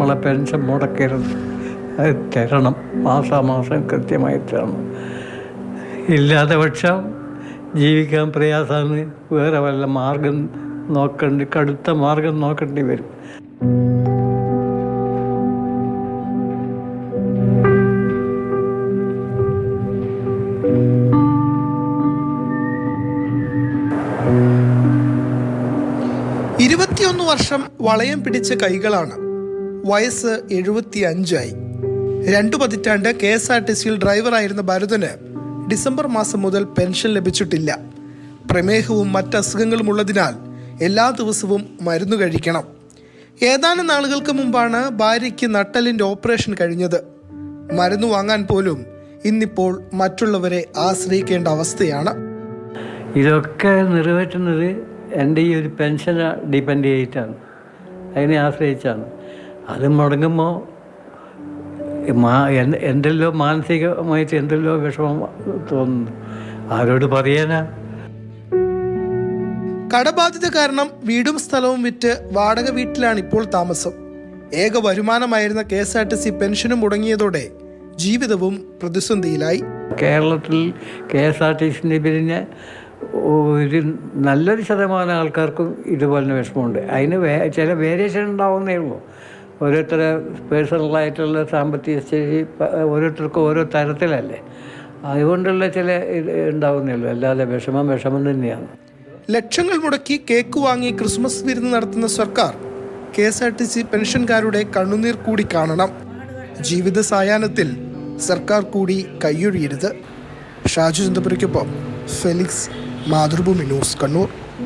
നമ്മളെ പെൻഷൻ മുടക്കരുത്, അത് തരണം, മാസാമാസം കൃത്യമായി തരണം. ഇല്ലാത്ത പക്ഷം ജീവിക്കാൻ പ്രയാസമാണ്. വേറെ വല്ല മാർഗം കടുത്ത മാർഗം നോക്കേണ്ടി വരും. വർഷം വളയം പിടിച്ച കൈകളാണ്. വയസ്സ് 75 2 പതിറ്റാണ്ട് KSRTCയിൽ ഡ്രൈവറായിരുന്ന ഭരതന് ഡിസംബർ മാസം മുതൽ പെൻഷൻ ലഭിച്ചിട്ടില്ല. പ്രമേഹവും മറ്റസുഖങ്ങളും ഉള്ളതിനാൽ എല്ലാ ദിവസവും മരുന്ന് കഴിക്കണം. ഏതാനും നാളുകൾക്ക് മുമ്പാണ് ഭാര്യയ്ക്ക് നട്ടെല്ലിൻ്റെ ഓപ്പറേഷൻ കഴിഞ്ഞത്. മരുന്ന് വാങ്ങാൻ പോലും ഇന്നിപ്പോൾ മറ്റുള്ളവരെ ആശ്രയിക്കേണ്ട അവസ്ഥയാണ്. ഇതൊക്കെ നിറവേറ്റുന്നത് എൻ്റെ ഈ ഒരു പെൻഷനെ ഡിപ്പെൻഡ് ചെയ്തിട്ടാണ്, അതിനെ ആശ്രയിച്ചാണ്. അത് മുടങ്ങുമ്പോൾ എന്തെല്ലോ മാനസികമായിട്ട് എന്തെല്ലോ വിഷമം തോന്നുന്നു. ആരോട് പറയാനാ? കടബാധ്യത കാരണം വീടും സ്ഥലവും വിറ്റ് വാടക വീട്ടിലാണ് ഇപ്പോൾ താമസം. ഏക വരുമാനമായിരുന്ന KSRTC പെൻഷനും മുടങ്ങിയതോടെ ജീവിതവും പ്രതിസന്ധിയിലായി. കേരളത്തിൽ KSRTCൻ്റെ പിന്നെ ഒരു നല്ലൊരു ശതമാനം ആൾക്കാർക്കും ഇതുപോലെ വിഷമമുണ്ട്. അതിന് ചില വേരിയേഷൻ ഉണ്ടാവുന്നേ ഉള്ളൂ. ഓരോരുത്തരെ പേഴ്സണലായിട്ടുള്ള സാമ്പത്തിക സ്ഥിതി ഓരോരുത്തർക്കും ഓരോ തരത്തിലല്ലേ, അതുകൊണ്ടുള്ള ചില ഇത് ഉണ്ടാവുന്നേ ഉള്ളൂ. അല്ലാതെ വിഷമം തന്നെയാണ്. ലക്ഷങ്ങൾ മുടക്കി കേക്ക് വാങ്ങി ക്രിസ്മസ് വിരുന്ന് നടത്തുന്ന സർക്കാർ KSRTC പെൻഷൻകാരുടെ കണ്ണുനീർ കൂടി കാണണം. ജീവിത സായാഹ്നത്തിൽ സർക്കാർ കൂടി കൈയൊഴിയരുത്. ഷാജു ചന്ദ്രപുരയ്ക്കൊപ്പം ഫെലിക്സ്, മാതൃഭൂമി ന്യൂസ്, കണ്ണൂർ.